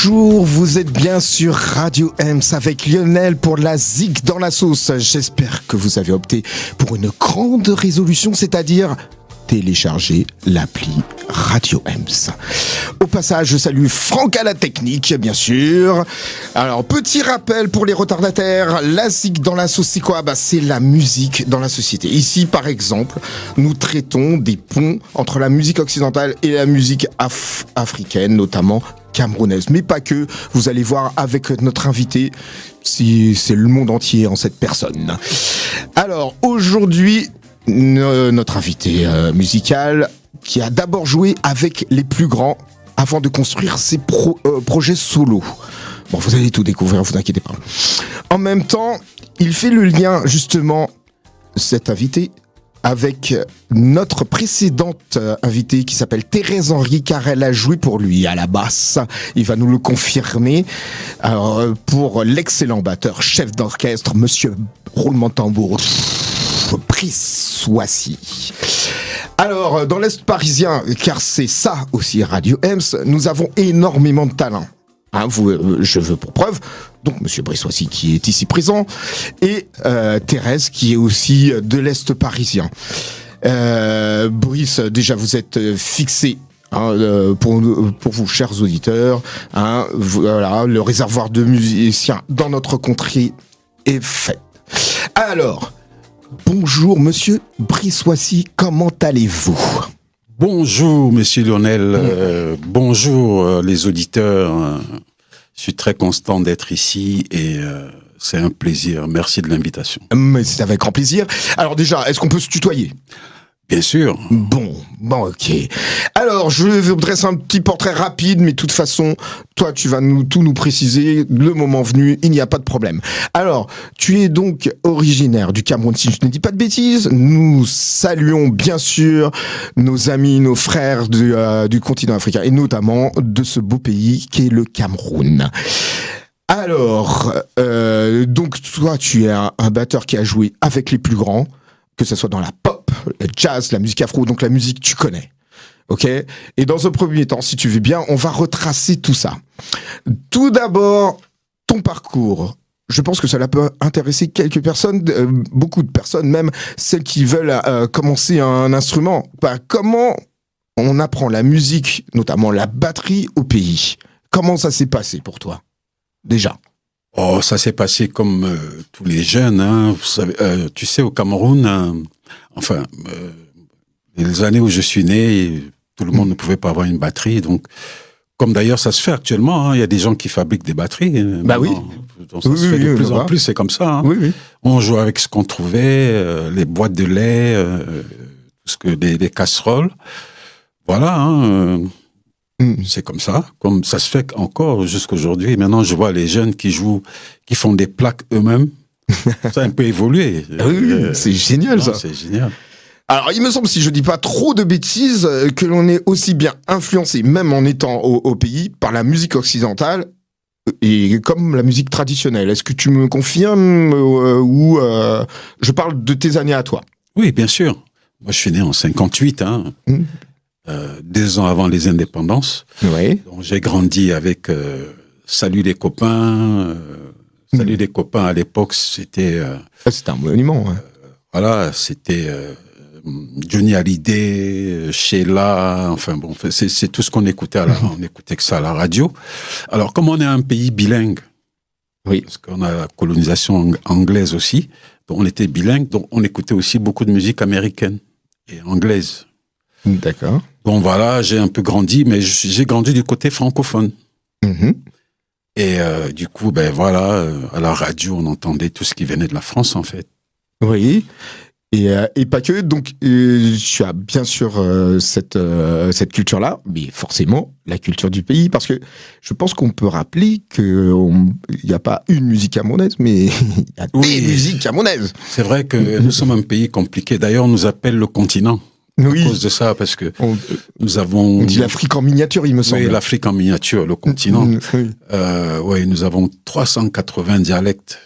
Bonjour, vous êtes bien sur Radio Ems avec Lionel pour la Zik dans la sauce. J'espère que vous avez opté pour une grande résolution, c'est-à-dire télécharger l'appli Radio Ems. Au passage, je salue Franck à la technique, bien sûr. Alors, petit rappel pour les retardataires, la Zik dans la sauce, c'est quoi ? C'est la musique dans la société. Ici, par exemple, nous traitons des ponts entre la musique occidentale et la musique africaine, notamment camerounaise. Mais pas que, vous allez voir avec notre invité, si c'est le monde entier en cette personne. Alors, aujourd'hui, notre invité musical qui a d'abord joué avec les plus grands avant de construire ses projets solo. Bon, vous allez tout découvrir, vous inquiétez pas. En même temps, il fait le lien, justement, cet invité, avec notre précédente invitée qui s'appelle Thérèse Henry, car elle a joué pour lui à la basse. Il va nous le confirmer. Alors, pour l'excellent batteur, chef d'orchestre, monsieur roulement de tambour, Brice Soissy. Alors, dans l'Est parisien, car c'est ça aussi Radio Ems, nous avons énormément de talent. Je veux pour preuve, donc monsieur Brice Soissy qui est ici présent, et Thérèse qui est aussi de l'Est parisien. Brice, déjà vous êtes fixé pour vous, chers auditeurs. Voilà, le réservoir de musiciens dans notre contrée est fait. Alors, bonjour monsieur Brice Soissy, comment allez-vous ? Bonjour monsieur Lionel, bonjour les auditeurs. Je suis très content d'être ici et c'est un plaisir. Merci de l'invitation. Mais c'est avec grand plaisir. Alors déjà, est-ce qu'on peut se tutoyer ? Bien sûr. Bon, ok. Alors, je vais vous dresser un petit portrait rapide, mais de toute façon, toi, tu vas tout nous préciser le moment venu, il n'y a pas de problème. Alors, tu es donc originaire du Cameroun, si je ne dis pas de bêtises. Nous saluons bien sûr nos amis, nos frères du continent africain, et notamment de ce beau pays qui est le Cameroun. Alors, donc toi, tu es un batteur qui a joué avec les plus grands, que ce soit dans la pop, le jazz, la musique afro, donc la musique tu connais, ok ? Et dans un premier temps, si tu veux bien, on va retracer tout ça. Tout d'abord, ton parcours. Je pense que cela peut intéresser quelques personnes, beaucoup de personnes, même celles qui veulent commencer un instrument. Comment on apprend la musique, notamment la batterie, au pays ? Comment ça s'est passé pour toi, déjà ? Oh, ça s'est passé comme tous les jeunes, hein. Vous savez, tu sais, au Cameroun, les années où je suis né, tout le monde ne pouvait pas avoir une batterie. Donc, comme d'ailleurs ça se fait actuellement, il y a des gens qui fabriquent des batteries. Oui. Donc ça se fait de plus en plus, c'est comme ça. Oui. On joue avec ce qu'on trouvait, les boîtes de lait, des casseroles. Voilà. C'est comme ça, comme ça se fait encore jusqu'aujourd'hui. Maintenant, je vois les jeunes qui font des plaques eux-mêmes. Ça a un peu évolué. C'est génial, ça. C'est génial. Alors, il me semble, si je dis pas trop de bêtises, que l'on est aussi bien influencé, même en étant au pays, par la musique occidentale et comme la musique traditionnelle. Est-ce que tu me confirmes ou je parle de tes années à toi ? Oui, bien sûr. Moi, je suis né en 58, 2 ans avant les indépendances. Oui. Donc, j'ai grandi avec Salut les copains. Salut les copains, à l'époque, c'était... c'était un monument. Voilà, c'était Johnny Hallyday, Sheila, enfin bon, c'est tout ce qu'on écoutait. On écoutait que ça à la radio. Alors, comme on est un pays bilingue, oui, parce qu'on a la colonisation anglaise aussi, donc on était bilingue, donc on écoutait aussi beaucoup de musique américaine et anglaise. D'accord. Bon, voilà, j'ai un peu grandi, mais j'ai grandi du côté francophone. Et du coup, à la radio, on entendait tout ce qui venait de la France, en fait. Oui, et pas que. Donc, tu as bien sûr cette culture-là, mais forcément la culture du pays, parce que je pense qu'on peut rappeler qu'il n'y a pas une musique camerounaise, mais il y a des musiques camerounaises. C'est vrai que nous sommes un pays compliqué. D'ailleurs, on nous appelle le continent. Oui. À cause de ça, parce que nous avons... On dit l'Afrique en miniature, il me semble. Oui, l'Afrique en miniature, le continent. Oui. Nous avons 380 dialectes.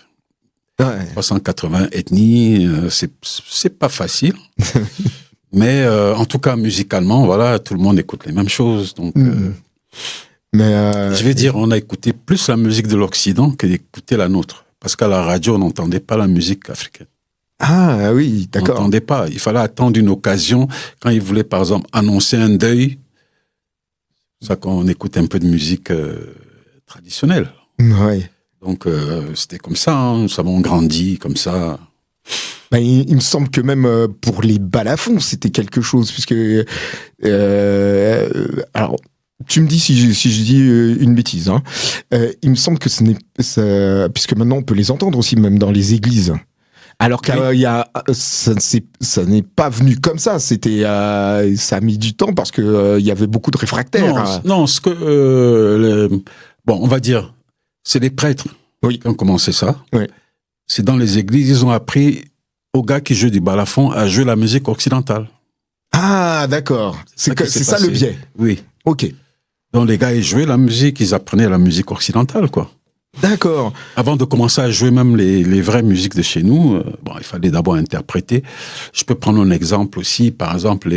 Ouais. 380 ethnies, c'est pas facile. Mais en tout cas, musicalement, voilà, tout le monde écoute les mêmes choses. Donc, Mais je vais dire, on a écouté plus la musique de l'Occident que d'écouter la nôtre. Parce qu'à la radio, on n'entendait pas la musique africaine. Ah oui, d'accord. On n'entendait pas. Il fallait attendre une occasion. Quand ils voulaient, par exemple, annoncer un deuil, c'est ça qu'on écoute un peu de musique traditionnelle. Ouais. Donc, c'était comme ça. Hein. Nous avons grandi comme ça. Ben, il me semble que même pour les balafons, c'était quelque chose. Puisque... alors, tu me dis si je dis une bêtise. Hein. Il me semble que puisque maintenant, on peut les entendre aussi, même dans les églises. Alors qu'il y a, ça n'est pas venu comme ça. C'était, ça a mis du temps parce que il y avait beaucoup de réfractaires. Non, bon, on va dire, c'est les prêtres qui ont commencé ça. Oui. C'est dans les églises, ils ont appris aux gars qui jouent du balafon à jouer la musique occidentale. Ah, d'accord. C'est ça le biais. Oui. Ok. Donc les gars, ils jouaient la musique, ils apprenaient la musique occidentale, quoi. D'accord. Avant de commencer à jouer même les vraies musiques de chez nous, bon, il fallait d'abord interpréter. Je peux prendre un exemple aussi, par exemple,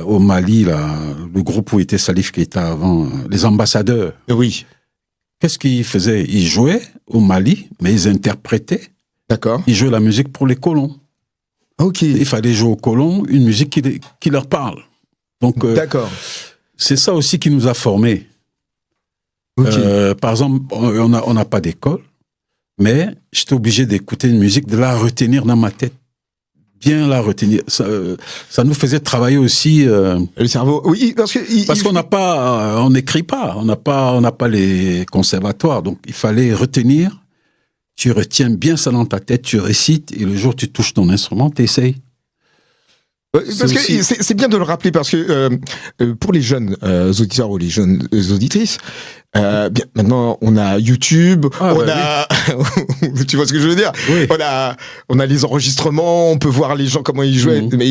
au Mali, là, le groupe où était Salif Keita avant, les ambassadeurs. Oui. Qu'est-ce qu'ils faisaient? Ils jouaient au Mali, mais ils interprétaient. D'accord. Ils jouaient la musique pour les colons. Ok. Il fallait jouer aux colons une musique qui leur parle. Donc, d'accord. C'est ça aussi qui nous a formés. Okay. Par exemple, on n'a pas d'école, mais j'étais obligé d'écouter une musique, de la retenir dans ma tête. Bien la retenir. Ça nous faisait travailler aussi. Le cerveau. Oui, parce qu'on n'a pas, on n'écrit pas, on n'a pas les conservatoires, donc il fallait retenir. Tu retiens bien ça dans ta tête, tu récites, et le jour où tu touches ton instrument, tu essayes. Parce que c'est bien de le rappeler, parce que pour les jeunes auditeurs ou les jeunes auditrices, bien, maintenant on a YouTube, tu vois ce que je veux dire, oui. On a les enregistrements, on peut voir les gens comment ils jouaient, mais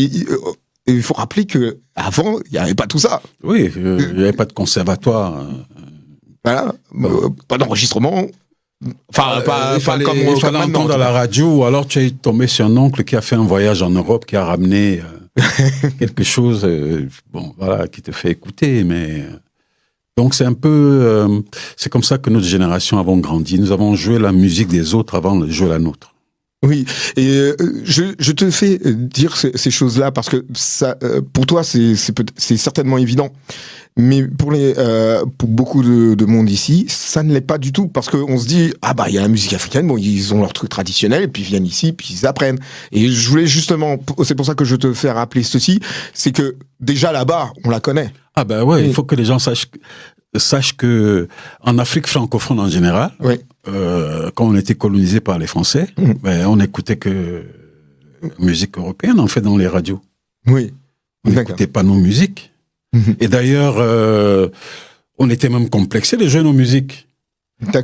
il faut rappeler que avant il n'y avait pas tout ça. Oui, il n'y avait pas de conservatoire. Voilà, pas d'enregistrement. Enfin, il fallait entendre à la radio, ou alors tu es tombé sur un oncle qui a fait un voyage en Europe, qui a ramené quelque chose, bon, voilà, qui te fait écouter, mais donc c'est un peu, c'est comme ça que notre génération avons grandi. Nous avons joué la musique des autres avant de jouer la nôtre. Oui, et je te fais dire ces choses-là parce que ça, pour toi, c'est certainement évident. Mais pour beaucoup de monde ici, ça ne l'est pas du tout, parce qu'on se dit, ah bah, il y a la musique africaine, bon, ils ont leur truc traditionnel, et puis ils viennent ici, puis ils apprennent. Et je voulais justement, c'est pour ça que je te fais rappeler ceci, c'est que déjà là-bas, on la connaît. Ah bah ouais, il faut que les gens sachent que en Afrique francophone en général, quand on était colonisé par les Français, ben, on n'écoutait que musique européenne, en fait, dans les radios. Oui. On n'écoutait pas nos musiques. Et d'ailleurs, on était même complexés de jouer nos musiques.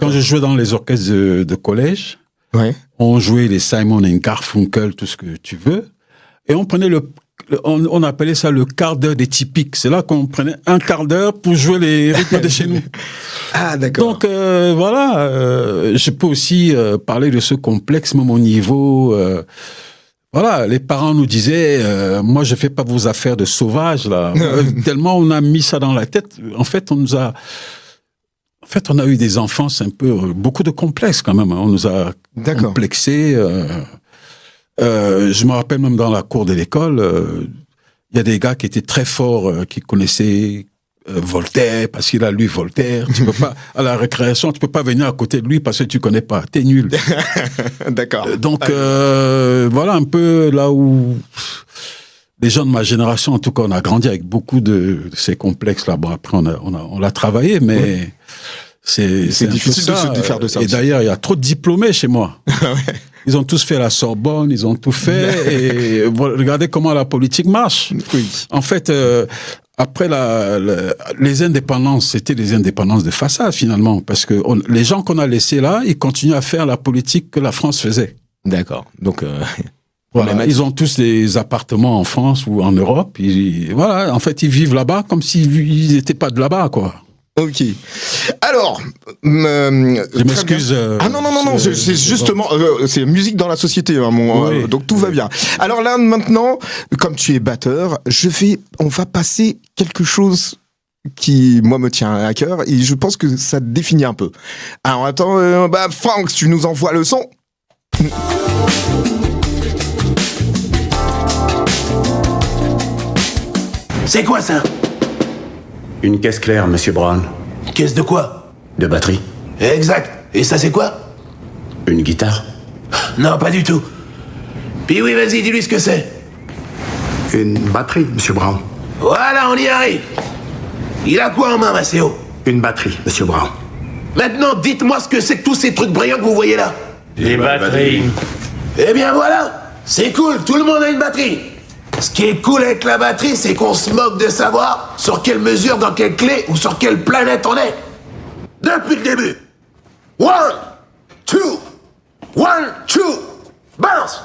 Quand je jouais dans les orchestres de collège, on jouait les Simon & Garfunkel, tout ce que tu veux, et on prenait on appelait ça le quart d'heure des typiques. C'est là qu'on prenait un quart d'heure pour jouer les rythmes de chez nous. Ah, d'accord. Donc, voilà, je peux aussi parler de ce complexe, même au niveau... Voilà, les parents nous disaient, moi je fais pas vos affaires de sauvages là. Tellement on a mis ça dans la tête. En fait, on a eu des enfances un peu, beaucoup de complexes quand même. Hein. On nous a complexés. Je me rappelle même dans la cour de l'école, il y a des gars qui étaient très forts, qui connaissaient Voltaire, parce qu'il a lu Voltaire. Tu peux pas, à la récréation, tu peux pas venir à côté de lui parce que tu connais pas. T'es nul. D'accord. Donc, voilà un peu là où les gens de ma génération, en tout cas, on a grandi avec beaucoup de ces complexes-là. Bon, après, on l'a travaillé, mais c'est difficile de se défaire de ça. Et d'ailleurs, il y a trop de diplômés chez moi. Ils ont tous fait la Sorbonne, ils ont tout fait. Et regardez comment la politique marche. Oui. En fait, après les indépendances, c'était des indépendances de façade finalement, parce que les gens qu'on a laissés là, ils continuent à faire la politique que la France faisait. D'accord. Donc voilà, ils ont tous des appartements en France ou en Europe. Voilà, en fait, ils vivent là-bas comme s'ils n'étaient pas de là-bas, quoi. Ok. Alors, je m'excuse. Ah non, c'est justement, c'est musique dans la société, hein, oui. Donc tout va bien. Alors là, maintenant, comme tu es batteur, on va passer quelque chose qui, moi, me tient à cœur et je pense que ça te définit un peu. Alors, attends, Franck, tu nous envoies le son. C'est quoi ça? Une caisse claire, monsieur Brown. Caisse de quoi? De batterie. Exact. Et ça c'est quoi? Une guitare. Non, pas du tout. Puis oui, vas-y, dis-lui ce que c'est. Une batterie, monsieur Brown. Voilà, on y arrive. Il a quoi en main, Maceo? Une batterie, monsieur Brown. Maintenant, dites-moi ce que c'est que tous ces trucs brillants que vous voyez là. Les batteries. Eh bien voilà, c'est cool, tout le monde a une batterie. Ce qui est cool avec la batterie, c'est qu'on se moque de savoir sur quelle mesure, dans quelle clé ou sur quelle planète on est. Depuis le début. 1, 2, 1, 2, balance.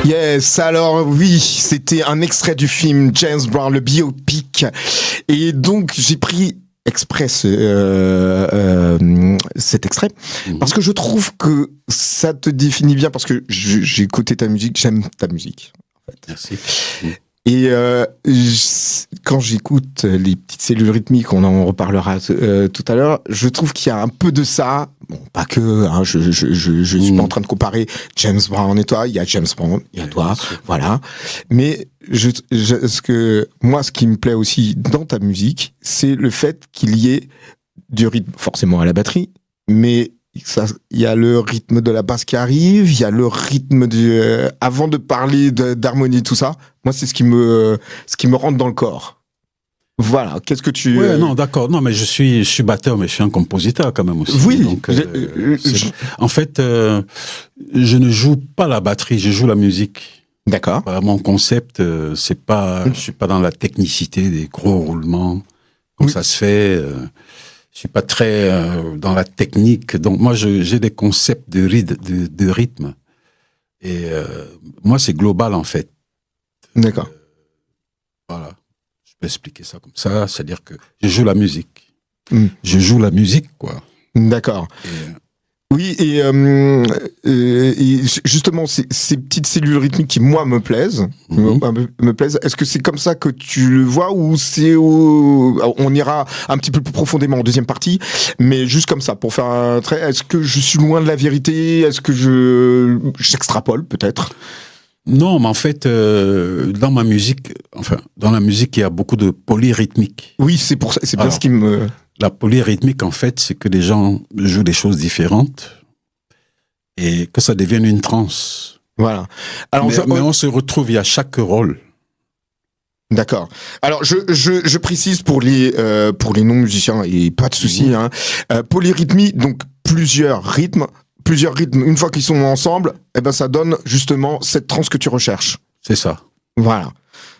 Yes, alors oui, c'était un extrait du film James Brown, le biopic. Et donc, j'ai pris exprès cet extrait parce que je trouve que ça te définit bien parce que j'ai écouté ta musique, j'aime ta musique. En fait. Merci. Et quand j'écoute les petites cellules rythmiques, on en reparlera tout à l'heure, je trouve qu'il y a un peu de ça. Bon, pas que, hein, je suis pas en train de comparer James Brown et toi. Il y a James Brown, il y a toi, voilà. Mais ce qui me plaît aussi dans ta musique, c'est le fait qu'il y ait du rythme, forcément à la batterie, mais il y a le rythme de la basse qui arrive, il y a le rythme avant de parler d'harmonie, tout ça. Moi, c'est ce qui me rentre dans le corps. Voilà. Qu'est-ce que tu... Ouais, non, d'accord. Non, mais je suis batteur, mais je suis un compositeur quand même aussi. Oui. Donc, en fait, je ne joue pas la batterie, je joue la musique. D'accord. Mon concept, c'est pas, je suis pas dans la technicité des gros roulements comme ça se fait. Je suis pas très dans la technique. Donc moi, j'ai des concepts de rythme. Et moi, c'est global en fait. D'accord. Voilà. Je peux expliquer ça comme ça. C'est-à-dire que je joue la musique. Je joue la musique, quoi. D'accord. Oui, et justement, ces petites cellules rythmiques qui, moi, me plaisent, me plaisent. Est-ce que c'est comme ça que tu le vois ou on ira un petit peu plus profondément en deuxième partie, mais juste comme ça, pour faire un trait, est-ce que je suis loin de la vérité? Est-ce que j'extrapole, peut-être? Non, mais en fait, dans ma musique, dans la musique, il y a beaucoup de polyrythmique. Oui, c'est pour ça, c'est bien ce qui me... La polyrythmique, en fait, c'est que les gens jouent des choses différentes et que ça devienne une transe. Voilà. Alors, mais on se retrouve, il y a chaque rôle. D'accord. Alors, je précise pour les non-musiciens, et pas de souci, polyrythmie, donc plusieurs rythmes, une fois qu'ils sont ensemble, eh ben, ça donne justement cette transe que tu recherches. C'est ça. Voilà.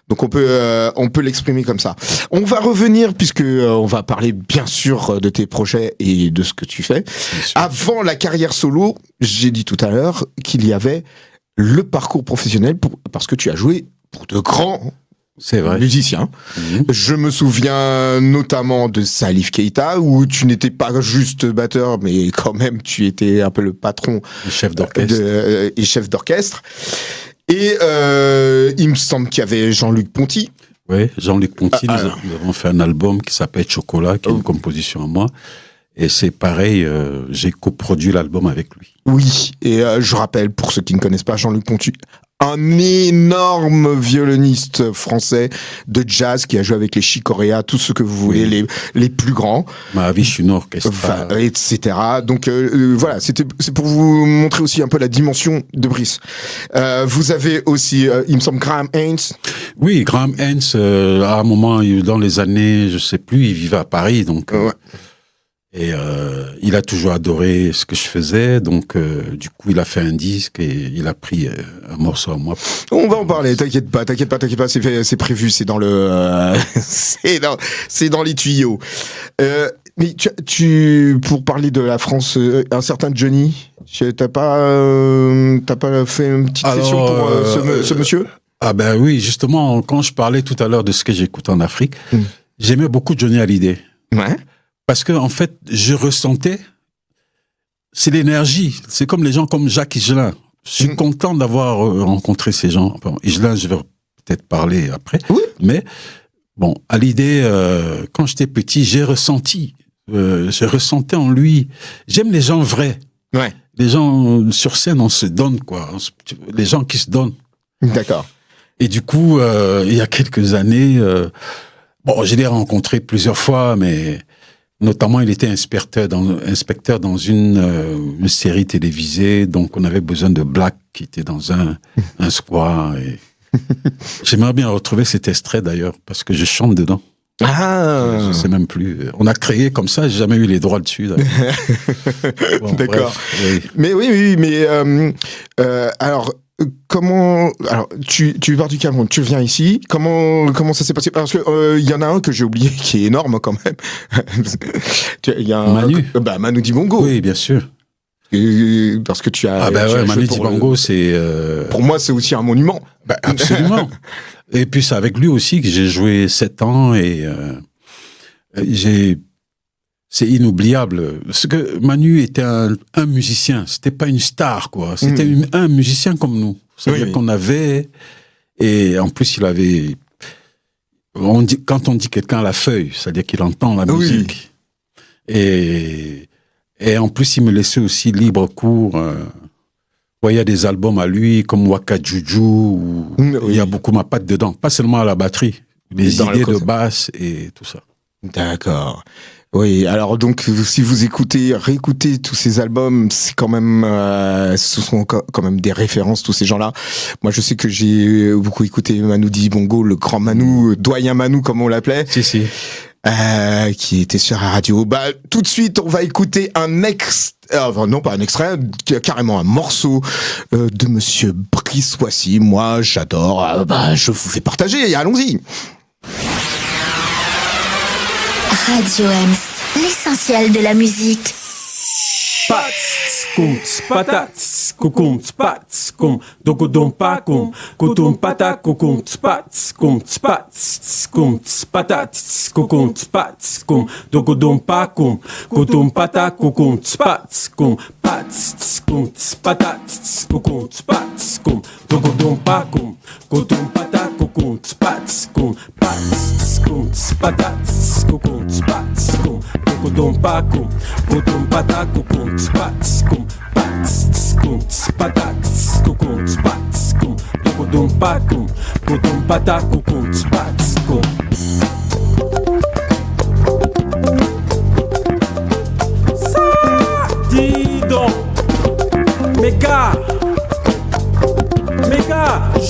Donc on peut l'exprimer comme ça. On va revenir puisque on va parler bien sûr de tes projets et de ce que tu fais. Avant la carrière solo, j'ai dit tout à l'heure qu'il y avait le parcours professionnel parce que tu as joué pour de grands musiciens. Je me souviens notamment de Salif Keita où tu n'étais pas juste batteur mais quand même tu étais un peu le patron et chef d'orchestre. Et il me semble qu'il y avait Jean-Luc Ponty. Oui, Jean-Luc Ponty, nous avons fait un album qui s'appelle Chocolat, qui est une composition à moi. Et c'est pareil, j'ai coproduit l'album avec lui. Oui, et je rappelle, pour ceux qui ne connaissent pas Jean-Luc Ponty, un énorme violoniste français de jazz qui a joué avec les Chick Corea, tout ce que vous voulez, les plus grands. Mahavishnu Orchestra. Etc. Donc voilà, c'est pour vous montrer aussi un peu la dimension de Brice. Vous avez aussi, il me semble, Graham Haynes. Oui, Graham Haynes, à un moment, dans les années, je sais plus, il vivait à Paris, donc... Et il a toujours adoré ce que je faisais, donc du coup il a fait un disque et il a pris un morceau à moi. On va en parler, t'inquiète pas, c'est prévu, c'est dans le, c'est dans les tuyaux. Mais pour parler de la France, un certain Johnny, t'as pas fait une petite session pour ce monsieur? Ah ben oui, justement, quand je parlais tout à l'heure de ce que j'écoute en Afrique, j'aimais beaucoup Johnny Hallyday. Ouais. Parce que en fait, je ressentais c'est l'énergie. C'est comme les gens comme Jacques Higelin. Je suis content d'avoir rencontré ces gens. Bon, Higelin, je vais peut-être parler après. Oui. Mais bon, à l'idée, quand j'étais petit, j'ai ressentais en lui. J'aime les gens vrais. Ouais. Les gens sur scène, on se donne, quoi. Les gens qui se donnent. D'accord. Et du coup, il y a quelques années, je l'ai rencontré plusieurs fois, mais notamment, il était inspecteur dans une série télévisée, donc on avait besoin de Black qui était dans un square. Et j'aimerais bien retrouver cet extrait d'ailleurs, parce que je chante dedans. Ah. Je sais même plus. On a créé comme ça, j'ai jamais eu les droits dessus. Bon, d'accord. Bref, oui. Mais oui, mais alors comment, alors tu pars du Cameroun, tu viens ici, comment ça s'est passé? Parce que il y en a un que j'ai oublié qui est énorme quand même. Il y a Manu. Manu Dibango. Oui, bien sûr. Parce que tu as. Manu Dibango, c'est. Pour moi, c'est aussi un monument. Absolument. Et puis c'est avec lui aussi que j'ai joué 7 ans et c'est inoubliable. Parce que Manu était un musicien, c'était pas une star, quoi. C'était un musicien comme nous. C'est-à-dire qu'on avait, et en plus il avait, quand on dit quelqu'un à la feuille, c'est-à-dire qu'il entend la musique. Et en plus il me laissait aussi libre cours. Il y a des albums à lui, comme Waka Juju, où il y a beaucoup ma patte dedans. Pas seulement à la batterie, les idées de basse et tout ça. D'accord. Oui, alors donc, si vous réécoutez tous ces albums, c'est quand même, ce sont quand même des références, tous ces gens-là. Moi, je sais que j'ai beaucoup écouté Manu Dibango, le grand Manu, doyen Manu, comme on l'appelait. Si. Qui était sur la radio. Tout de suite, on va écouter non pas un extrait, carrément un morceau de Monsieur Brice Voici. Moi, j'adore. Je vous fais partager. Allons-y. Radio Ems, l'essentiel de la musique. Pats, kum, patats, kukum, spats, kum, dokodom pakum, kotum patak, kukum, spats, kum, patats, kukum, spats, kum, dokodom pakum, kotum patak, kukum, spats, kum, pats, kum, patats, kukum, spats, kum, dokodom pakum, kotum patak, kukum, spats, kum, pats, kum, patats, kukum, spats, kum, dokodom pakum, kotum patak, kukum, spats, kum, pats, kum, patats, kukum, spats, kum, dokodom pakum, kotum patak, kukum, spats, kum. Ça, dis donc, mes gars,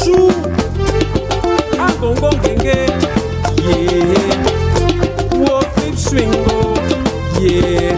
joue à Congo Genge, yeah, wo flip swingo, yeah.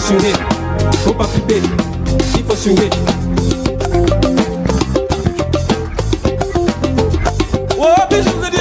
swinguer, faut pas flipper, il faut swinguer. Oh, bijou de Dieu.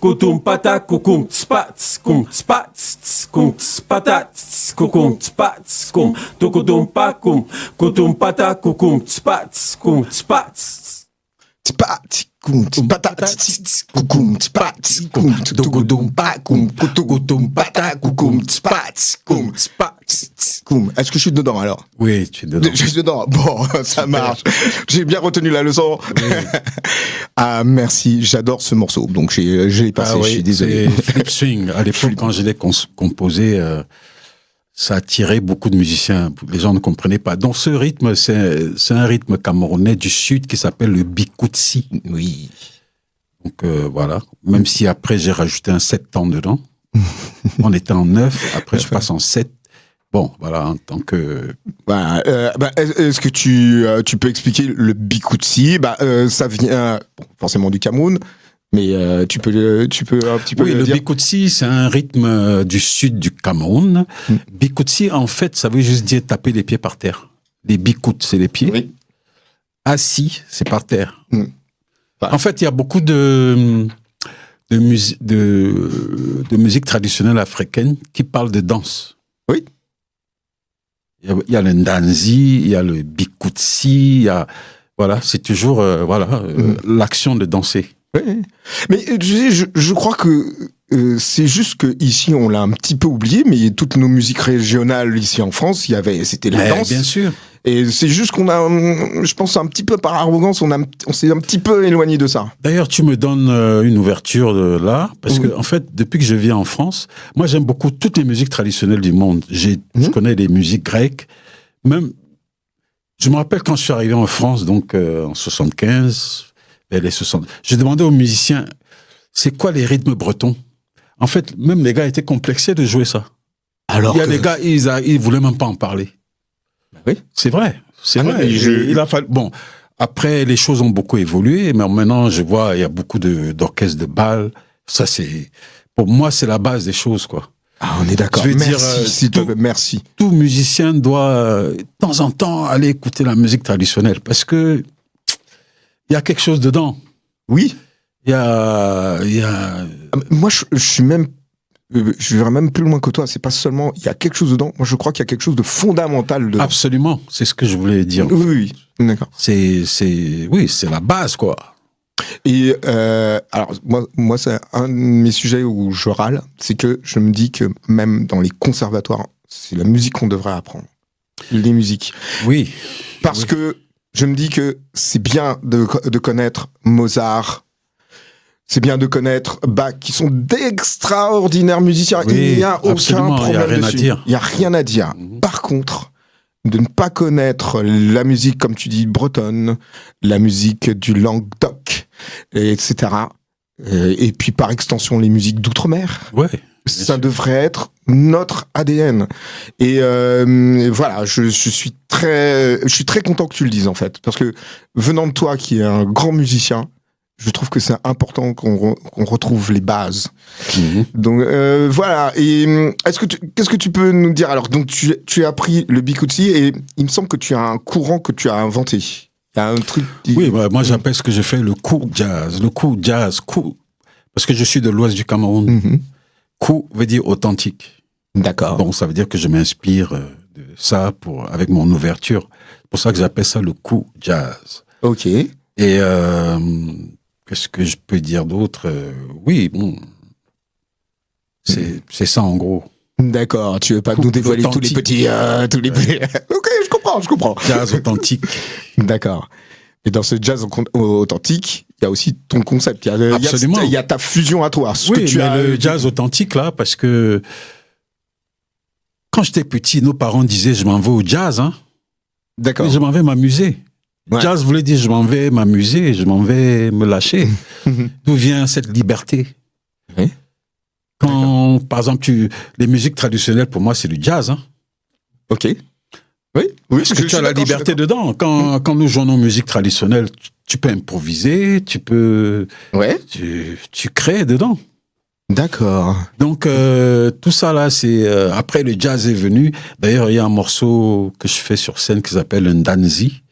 Kutum patak kukum spats kum spats kum spatats kukum spats kum tukudum pakum kutum patak kukum spats kum spats Spats kum patats kukum spats kum tukudum pakum kutum patak kukum spats kum spats kum. Est-ce que je suis dedans alors? Oui, tu es dedans. Je suis dedans. Bon, ça marche. J'ai bien retenu la leçon. Oui. Ah, merci. J'adore ce morceau. Donc, je l'ai passé. Je suis désolé. Flip Swing. À l'époque, quand je l'ai composé, ça attirait beaucoup de musiciens. Les gens ne comprenaient pas. Donc, ce rythme, c'est un rythme camerounais du sud qui s'appelle le bikoutsi. Oui. Donc, voilà. Même si après, j'ai rajouté un 7 temps dedans. On était en 9. Après, je passe en 7. Bon, voilà, en tant que... Est-ce que tu peux expliquer le bikoutsi? Ça vient forcément du Cameroun, mais tu peux un petit peu oui, le dire. bikoutsi, c'est un rythme du sud du Cameroun. Bikoutsi, en fait, ça veut juste dire taper les pieds par terre. Les bikoutes, c'est les pieds. Oui. Assis, c'est par terre. En fait, il y a beaucoup de musique traditionnelle africaine qui parle de danse. Oui. Il y a le ndanzi, il y a le bikoutsi, voilà, c'est toujours l'action de danser. Oui. Mais je crois que c'est juste que ici on l'a un petit peu oublié, mais toutes nos musiques régionales ici en France, c'était la danse. Bien sûr. Et c'est juste qu'on a, je pense un petit peu par arrogance, on s'est un petit peu éloigné de ça. D'ailleurs, tu me donnes une ouverture là, parce que en fait, depuis que je vis en France, moi j'aime beaucoup toutes les musiques traditionnelles du monde. Je connais les musiques grecques, même. Je me rappelle quand je suis arrivé en France, donc en 75, vers les 60. J'ai demandé aux musiciens, c'est quoi les rythmes bretons? En fait, même les gars étaient complexés de jouer ça. Alors il y a des gars, ils voulaient même pas en parler. Oui. C'est vrai. C'est vrai. Non, Il a fallu. Bon, après les choses ont beaucoup évolué, mais maintenant je vois il y a beaucoup d'orchestres de bal. Ça c'est, pour moi c'est la base des choses quoi. Ah, on est d'accord. Je vais Merci, dire, merci. Tout musicien doit de temps en temps aller écouter la musique traditionnelle parce que il y a quelque chose dedans. Oui. Il y a. Moi, je suis même, je vais même plus loin que toi. C'est pas seulement, il y a quelque chose dedans. Moi, je crois qu'il y a quelque chose de fondamental dedans. Absolument. C'est ce que je voulais dire. Oui, d'accord. Oui, c'est la base, quoi. Et alors moi c'est un de mes sujets où je râle, c'est que je me dis que même dans les conservatoires, c'est la musique qu'on devrait apprendre, les musiques. Oui. Parce que je me dis que c'est bien de connaître Mozart, c'est bien de connaître Bach, qui sont d'extraordinaires musiciens. Oui, il n'y a aucun problème dessus. Il n'y a rien à dire. Par contre, de ne pas connaître la musique, comme tu dis, bretonne, la musique du Languedoc, etc. Et puis par extension les musiques d'outre-mer. Ouais. Ça devrait être notre ADN. Et voilà, je suis très content que tu le dises en fait, parce que venant de toi qui est un grand musicien, je trouve que c'est important qu'on retrouve les bases. Donc voilà. Et qu'est-ce que tu peux nous dire? Alors donc tu as appris le bikutsi et il me semble que tu as un courant que tu as inventé. Il y a un truc. Oui, bah, moi j'appelle ce que je fais le cool jazz. Le cool jazz, cool. Parce que je suis de l'ouest du Cameroun. Cool veut dire authentique. D'accord. Donc ça veut dire que je m'inspire de ça avec mon ouverture. C'est pour ça que j'appelle ça le cool jazz. Ok. Et qu'est-ce que je peux dire d'autre? Oui, bon, c'est ça en gros. D'accord. Tu veux pas nous dévoiler tous les petits. Ok, je comprends. Jazz authentique. D'accord. Et dans ce jazz authentique, il y a aussi ton concept. Absolument. Il y a ta fusion à toi. Le jazz authentique là, parce que quand j'étais petit, nos parents disaient je m'en vais au jazz, hein. D'accord. Je m'en vais m'amuser. Ouais. Jazz voulait dire je m'en vais m'amuser, je m'en vais me lâcher. D'où vient cette liberté? Oui. Quand, par exemple, les musiques traditionnelles, pour moi, c'est du jazz. Hein. Ok. Oui. Parce que tu as la liberté dedans. Quand nous jouons nos musiques traditionnelles, tu peux improviser, tu peux... Ouais. Tu crées dedans. D'accord. Donc, tout ça là, c'est... après, le jazz est venu. D'ailleurs, il y a un morceau que je fais sur scène qui s'appelle un danzi.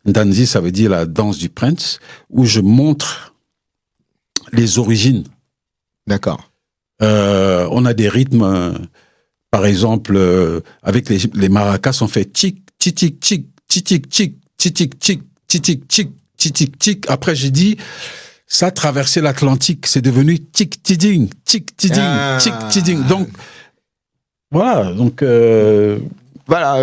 Danzi, ça veut dire la danse du prince, où je montre les origines. D'accord. On a des rythmes, par exemple, avec les maracas, on fait tic, tic, tic, tic, tic, tic, tic, tic, tic, tic, tic, tic, tic, tic, tic, tic. Après, j'ai dit, ça a traversé l'Atlantique, c'est devenu tic, tiding, tic, tiding, tic, tiding. Donc, voilà, donc... Voilà.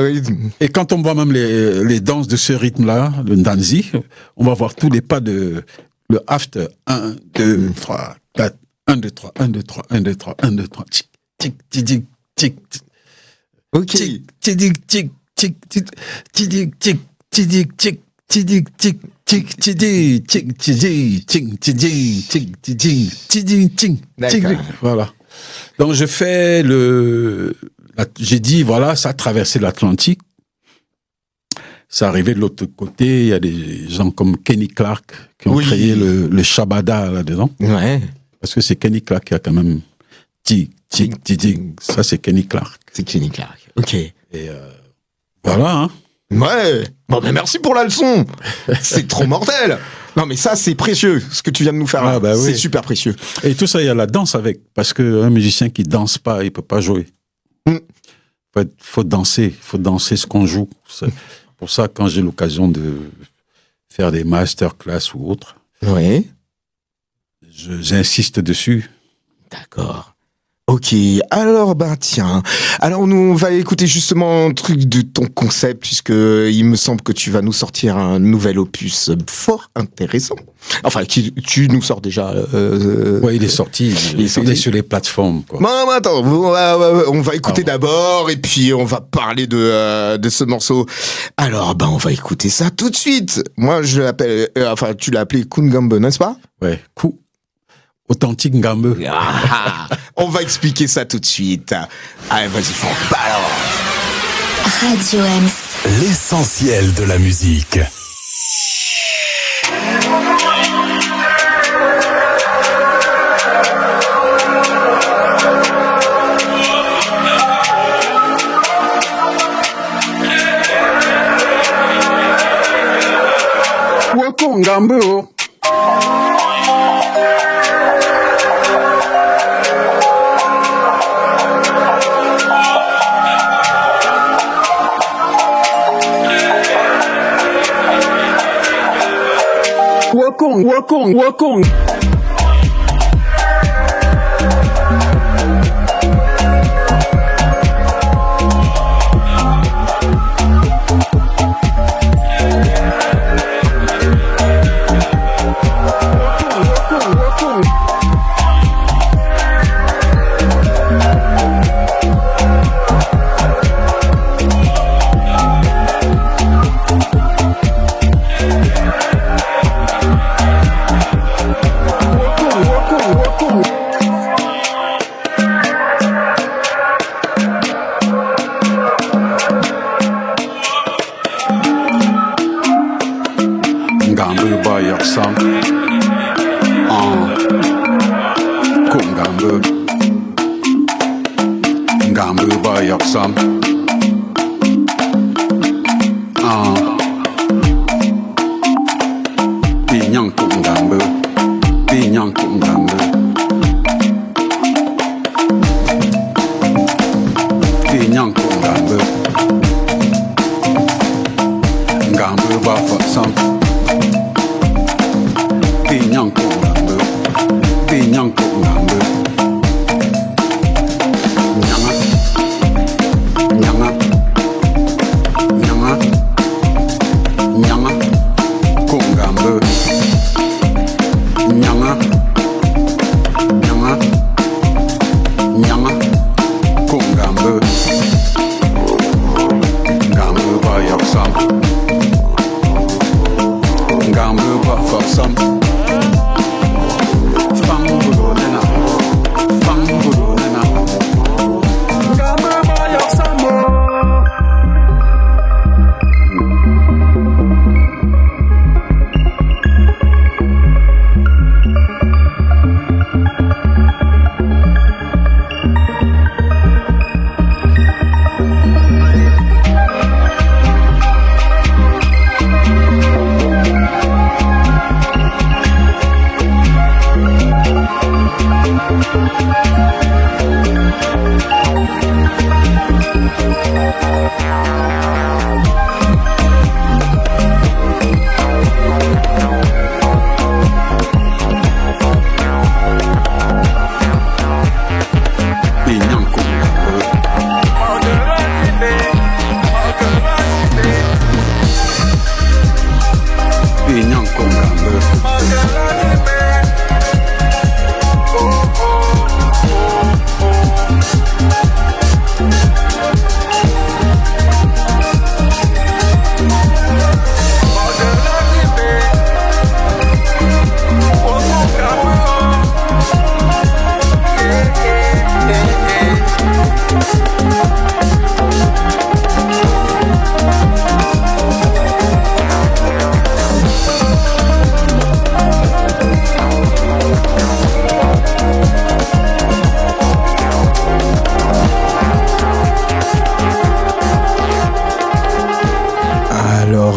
Et quand on voit même les danses de ce rythme-là, le danzi, on va voir tous les pas de le after. 1, 2, 3, 4, 1, 2, 3, 1, 2, 3, 1, 2, 3, 1, 2, 3, tic, tic, tic, tic, tic. Ok. Tic, tic, tic, tic, tic, tic, tic, tic, tic, tic, tic, tic, tic, tic, voilà. Donc je fais j'ai dit, voilà, ça a traversé l'Atlantique. Ça arrivait de l'autre côté. Il y a des gens comme Kenny Clark qui ont créé le shabada là-dedans. Ouais. Parce que c'est Kenny Clark qui a quand même tic, tic, tic, tic. Ça, c'est Kenny Clark. C'est Kenny Clark. Ok. Et voilà, hein. Ouais. Bon, ben merci pour la leçon. C'est trop mortel. Non, mais ça, c'est précieux. Ce que tu viens de nous faire là. Bah, c'est oui. super précieux. Et tout ça, il y a la danse avec. Parce qu'un musicien qui danse pas, il peut pas jouer. Faut danser. Faut danser ce qu'on joue. C'est pour ça, quand j'ai l'occasion de faire des masterclass ou autres, oui. j'insiste dessus. D'accord. Ok, alors tiens, alors nous on va écouter justement un truc de ton concept puisque il me semble que tu vas nous sortir un nouvel opus fort intéressant. Enfin, tu nous sors déjà. Ouais, il est sorti. Il est sur les plateformes, quoi. Non, attends, on va écouter d'abord et puis on va parler de ce morceau. Alors on va écouter ça tout de suite. Moi je l'appelle, tu l'as appelé Kungambe, n'est-ce pas? Ouais, authentique Ngambe. On va expliquer ça tout de suite. Allez, vas-y, faut balance. Radio M. L'essentiel de la musique. Ngambe. Wakong.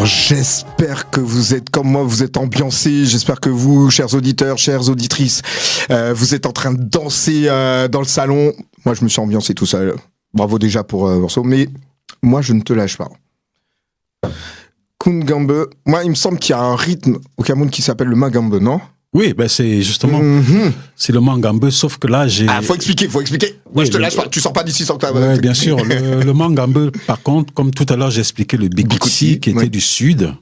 J'espère que vous êtes comme moi, vous êtes ambiancés. J'espère que vous, chers auditeurs, chères auditrices, vous êtes en train de danser dans le salon. Moi, je me suis ambiancé tout seul. Bravo déjà pour morceau, mais moi, je ne te lâche pas. Kungambe, moi, il me semble qu'il y a un rythme au Cameroun qui s'appelle le Magambe, non? Oui, ben c'est justement, c'est le mangambeu, sauf que là, j'ai... Ah, faut expliquer. Moi, Oui, je te lâche pas. Tu sors pas d'ici sans que t'as... Ouais, bien sûr. Le mangambeu, par contre, comme tout à l'heure, j'ai expliqué le Bikutsi, qui était du sud.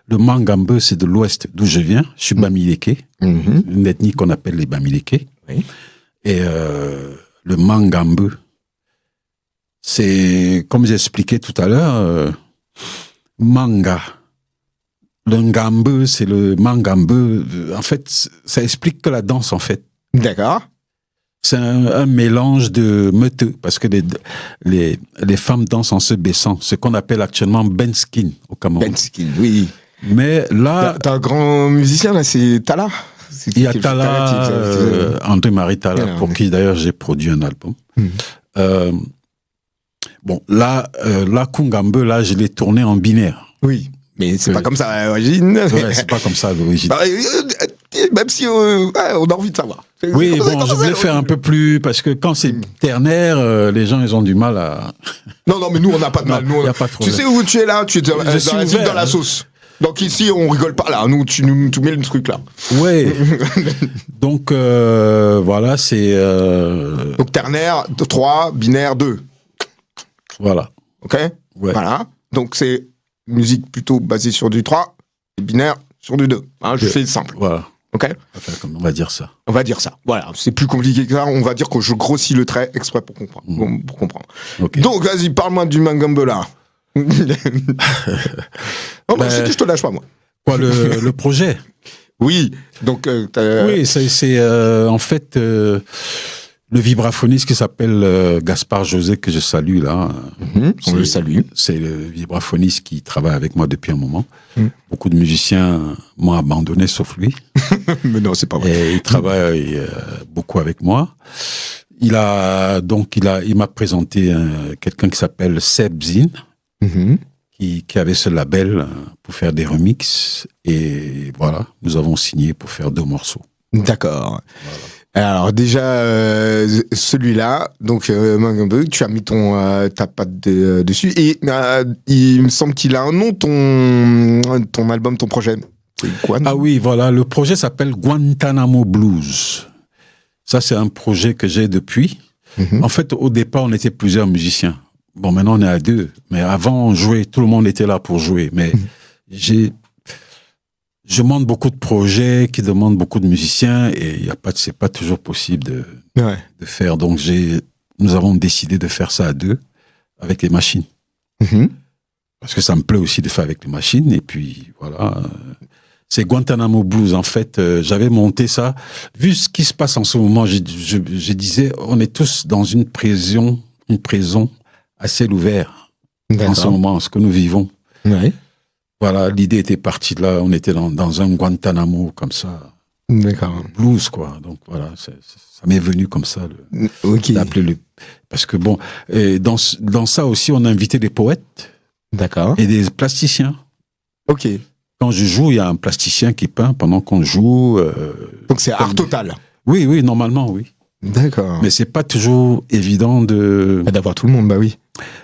Le mangambeu, c'est de l'ouest d'où je viens. Je suis Bamileke, une ethnie qu'on appelle les Bamileke. Oui. Et le mangambeu, c'est, comme j'ai expliqué tout à l'heure, manga. Le ngambeu, c'est le mangambeu. En fait, ça explique que la danse, en fait. D'accord. C'est un mélange de meuteux, parce que les femmes dansent en se baissant, ce qu'on appelle actuellement benskin au Cameroun. Benskin, oui. Mais là... T'as un grand musicien, là, c'est Tala. Il y a Tala, André-Marie Tala, pour qui d'ailleurs j'ai produit un album. Bon, là, Kungambeu, là, je l'ai tourné en binaire. Oui. Mais c'est pas comme ça à l'origine. Ouais, c'est pas comme ça à l'origine. Même si on a envie de savoir. Oui, bon, je voulais faire un peu plus, parce que quand c'est ternaire, les gens, ils ont du mal à... Non, mais nous, on n'a pas de mal. Il n'y a pas de tu problème. sais où tu es là? Tu es dans ouvert, la sauce. Donc ici, on rigole pas là. Nous, tu mets le truc là. Ouais. Donc, voilà, c'est... Donc ternaire, 3, binaire, 2. Voilà. Ok? Ouais. Voilà. Donc c'est musique plutôt basée sur du 3, et binaire sur du 2. Hein, je fais simple. Voilà. Ok? Enfin, on va dire ça. On va dire ça. Voilà. C'est plus compliqué que ça. On va dire que je grossis le trait exprès pour comprendre. Pour comprendre. Okay. Donc, vas-y, parle-moi du mangambeu là. Oh, je te lâche pas, moi. Quoi, le projet? Oui. Donc, oui, c'est en fait le vibraphoniste qui s'appelle Gaspard José, que je salue là. On le salue. C'est le vibraphoniste qui travaille avec moi depuis un moment. Beaucoup de musiciens m'ont abandonné, sauf lui. Mais non, c'est pas vrai. Et il travaille beaucoup avec moi. Il m'a présenté quelqu'un qui s'appelle Seb Zin, qui avait ce label pour faire des remixes. Et voilà, nous avons signé pour faire 2 morceaux. D'accord. Voilà. Alors déjà celui-là, donc Mangambeu, tu as mis ta patte dessus et il me semble qu'il a un nom ton album, ton projet. C'est quoi? Ah oui, voilà, le projet s'appelle Guantanamo Blues. Ça c'est un projet que j'ai depuis. En fait, au départ, on était plusieurs musiciens. Bon, maintenant on est à 2, mais avant on jouait, tout le monde était là pour jouer. Mais je monte beaucoup de projets qui demandent beaucoup de musiciens et c'est pas toujours possible de faire. Donc nous avons décidé de faire ça à 2 avec les machines. Parce que ça me plaît aussi de faire avec les machines. Et puis voilà, c'est Guantanamo Blues. En fait, j'avais monté ça. Vu ce qui se passe en ce moment, je disais, on est tous dans une prison à ciel ouvert en ce moment, ce que nous vivons. Ouais. Voilà, l'idée était partie de là, on était dans un Guantanamo comme ça. D'accord. Blues, quoi. Donc voilà, ça m'est venu comme ça, d'appeler parce que bon, et dans ça aussi, on a invité des poètes. D'accord. Et des plasticiens. Ok. Quand je joue, il y a un plasticien qui peint pendant qu'on joue. Donc c'est art total. Oui, normalement, oui. D'accord. Mais c'est pas toujours évident d'avoir tout le monde, bah oui.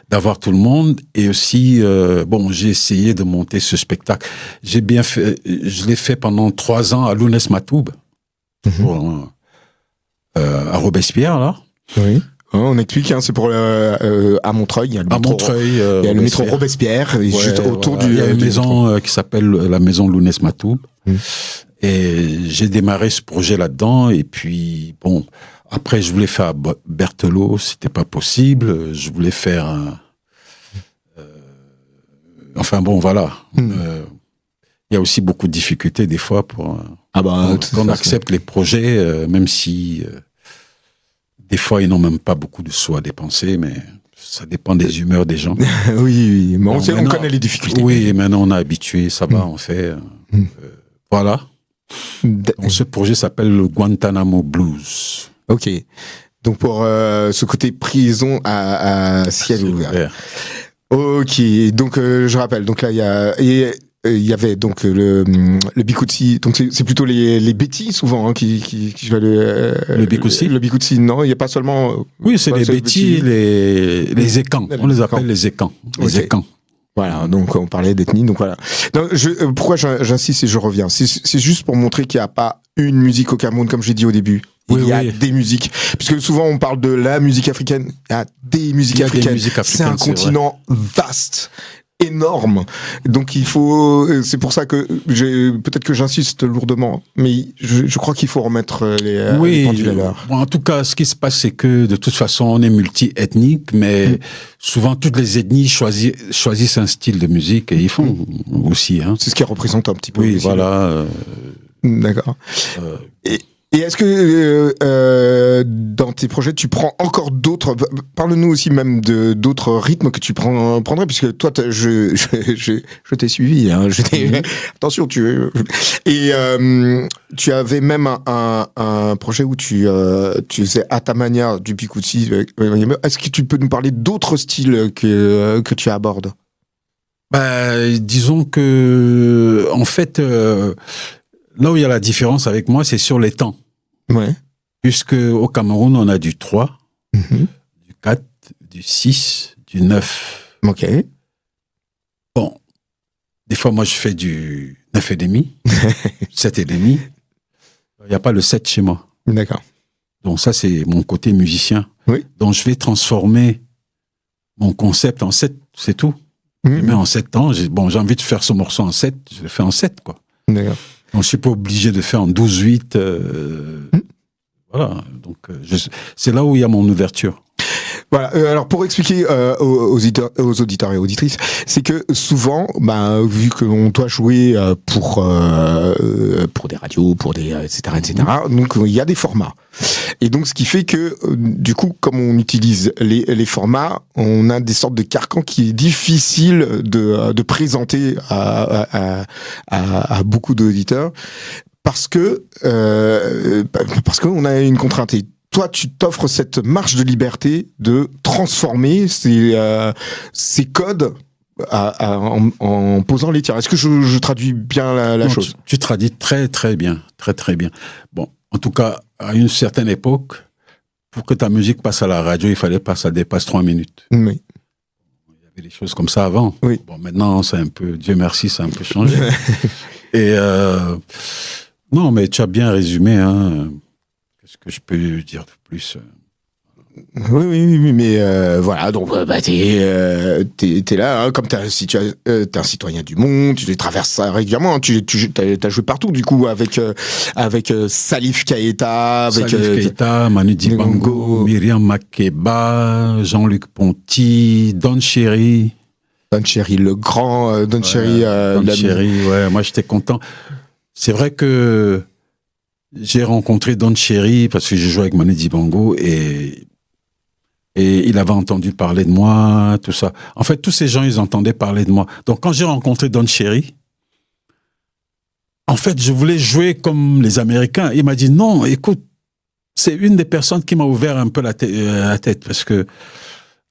D'avoir tout le monde. Et aussi, j'ai essayé de monter ce spectacle. J'ai bien fait, je l'ai fait pendant 3 ans à Lounès Matoub, à Robespierre, là. Oui. On explique, c'est pour à Montreuil. Il y a le métro Robespierre, juste autour du. Il y a une maison qui s'appelle la maison Lounès Matoub. Et j'ai démarré ce projet là-dedans. Et puis, bon, après, je voulais faire à Berthelot, c'était pas possible. Je voulais faire enfin bon, voilà. Il y a aussi beaucoup de difficultés des fois pour qu'on accepte les projets, même si des fois ils n'ont même pas beaucoup de sous à dépenser, mais ça dépend des humeurs des gens. Oui, mais on connaît les difficultés. Oui, et maintenant on est habitué, ça va, on fait. Voilà. Donc, ce projet s'appelle le Guantanamo Blues. Ok. Donc pour ce côté prison à ciel ouvert. Ok. Donc je rappelle. Donc là il y avait donc le Bikutsi. Donc c'est plutôt les Bétis souvent qui jouent le Bikutsi. Le Bikutsi, non, il y a pas seulement. Oui, c'est les Bétis, les Écans. On les appelle les Écans. Les Écans. Voilà, donc on parlait d'ethnie, donc voilà. Non, pourquoi j'insiste et je reviens, c'est juste pour montrer qu'il n'y a pas une musique au Cameroun, comme j'ai dit au début. Oui, Il y a oui. des musiques. Puisque souvent, on parle de la musique africaine. Il y a des musiques Il y a des africaines. musiques C'est un africaines, c'est continent vaste, énorme. Donc, il faut... C'est pour ça que peut-être que j'insiste lourdement, mais je crois qu'il faut remettre les pendules à l'heure. Bon, en tout cas, ce qui se passe, c'est que de toute façon, on est multi-ethnique, mais souvent toutes les ethnies choisissent un style de musique et ils font aussi. Hein. C'est ce qui représente un petit peu. Oui, aussi. voilà. D'accord. Et est-ce que dans tes projets, tu prends encore d'autres... Parle-nous aussi même d'autres rythmes que tu prendrais, puisque toi, je t'ai suivi. Hein, attention, Et tu avais même un projet où tu faisais à ta manière du Bikutsi. Est-ce que tu peux nous parler d'autres styles que tu abordes? Disons que, en fait... là où il y a la différence avec moi, c'est sur les temps. Ouais. Puisque au Cameroun, on a du 3, du 4, du 6, du 9. Ok. Bon. Des fois, moi, je fais du 9,5, 7,5. Il n'y a pas le 7 chez moi. D'accord. Donc ça, c'est mon côté musicien. Oui. Donc je vais transformer mon concept en 7, c'est tout. Je mets en 7 temps. J'ai envie de faire ce morceau en 7, je le fais en 7, quoi. D'accord. Donc, je suis pas obligé de faire en 12-8. Voilà. Donc, c'est là où il y a mon ouverture. Voilà. Alors, pour expliquer aux auditeurs et auditrices, c'est que souvent, vu que l'on doit jouer pour des radios, pour des etc., donc il y a des formats. Et donc, ce qui fait que, du coup, comme on utilise les formats, on a des sortes de carcans qui est difficile de présenter à beaucoup d'auditeurs parce que on a une contrainte. Et toi, tu t'offres cette marge de liberté de transformer ces codes en posant les tirs. Est-ce que je traduis bien la chose? Tu traduis très, très bien. Très, très bien. Bon, en tout cas, à une certaine époque, pour que ta musique passe à la radio, il fallait pas que ça dépasse 3 minutes. Oui. Il y avait des choses comme ça avant. Oui. Bon, maintenant, c'est un peu, Dieu merci, ça a un peu changé. Et non, mais tu as bien résumé. Hein. Qu'est-ce que je peux dire de plus? Oui, mais voilà, donc t'es là, hein, comme t'es un citoyen du monde, tu les traverses ça régulièrement, t'as joué partout du coup avec Salif Keita, Manu Dibango, Myriam Makeba, Jean-Luc Ponty, Don Cherry. Don Cherry, le grand Don Cherry. Don Cherry, ouais, moi j'étais content. C'est vrai que j'ai rencontré Don Cherry parce que j'ai joué avec Manu Dibango et il avait entendu parler de moi, tout ça. En fait, tous ces gens, ils entendaient parler de moi. Donc, quand j'ai rencontré Don Cherry, en fait, je voulais jouer comme les Américains. Il m'a dit, non, écoute, c'est une des personnes qui m'a ouvert un peu la tête parce que,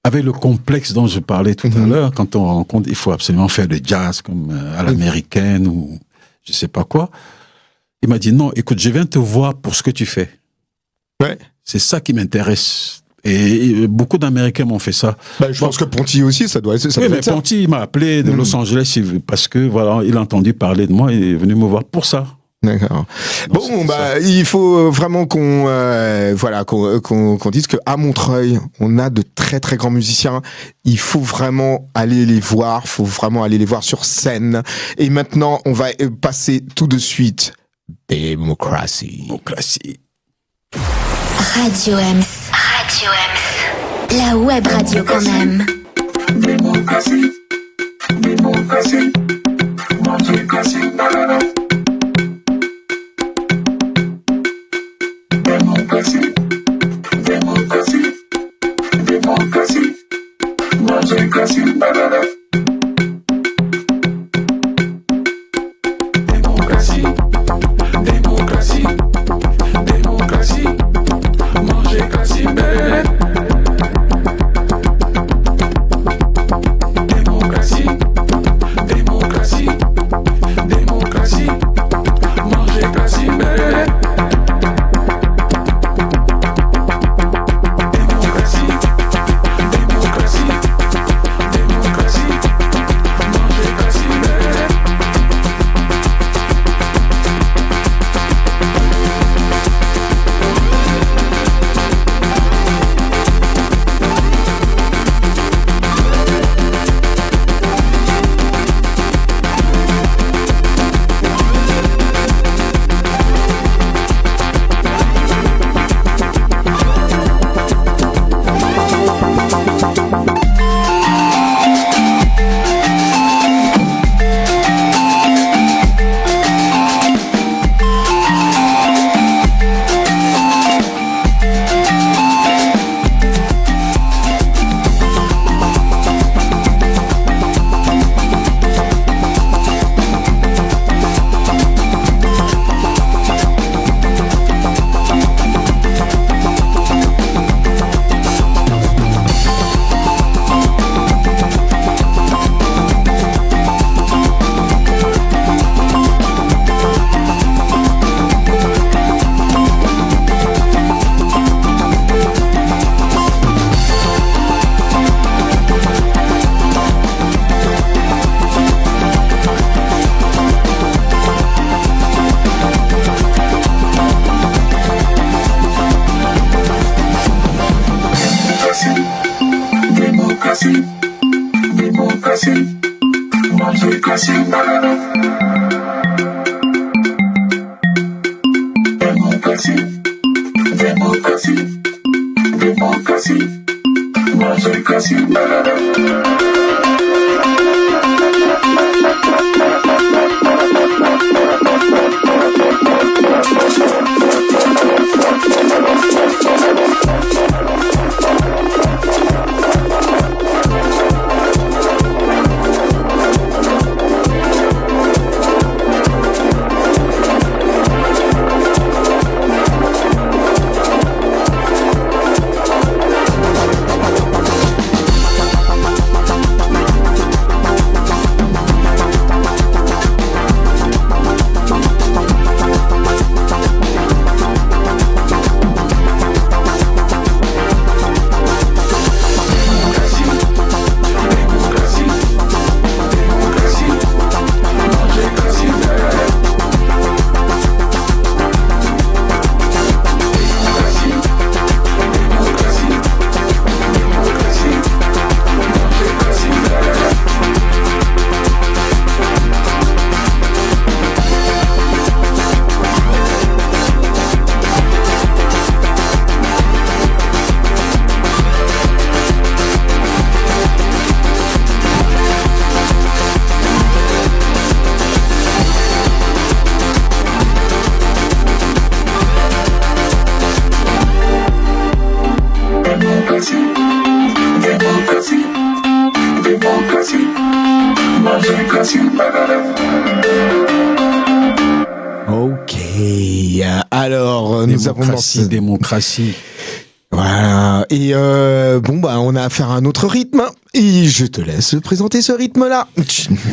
avec le complexe dont je parlais tout à l'heure, quand on rencontre, il faut absolument faire le jazz comme à l'américaine ou je sais pas quoi. Il m'a dit, non, écoute, je viens te voir pour ce que tu fais. Ouais. C'est ça qui m'intéresse. Et beaucoup d'Américains m'ont fait ça. Je pense que Ponty aussi, ça doit être ça. Oui, mais Ponty, il m'a appelé de Los Angeles parce que, voilà, il a entendu parler de moi et est venu me voir pour ça. D'accord. Bon, il faut vraiment qu'on dise que à Montreuil, on a de très très grands musiciens. Il faut vraiment aller les voir, sur scène. Et maintenant, on va passer tout de suite Démocratie. Radio Ems. Radio Ems. La web radio qu'on aime. Démocratie. Démocratie. Démocratie. Démocratie. Démocratie. Démocratie. Démocratie. Démocratie. Démocratie. Démocratie. Manger quasi belle. Démocratie. Démocratie. Démocratie. Manger quasi belle. Démocratie. Démocratie. Démocratie. Démocratie, manger classique, démocratie, démocratie, démocratie, manger classique, Ok, alors nous avons démocratie. Voilà, et on a affaire à un autre rythme, et je te laisse présenter ce rythme-là.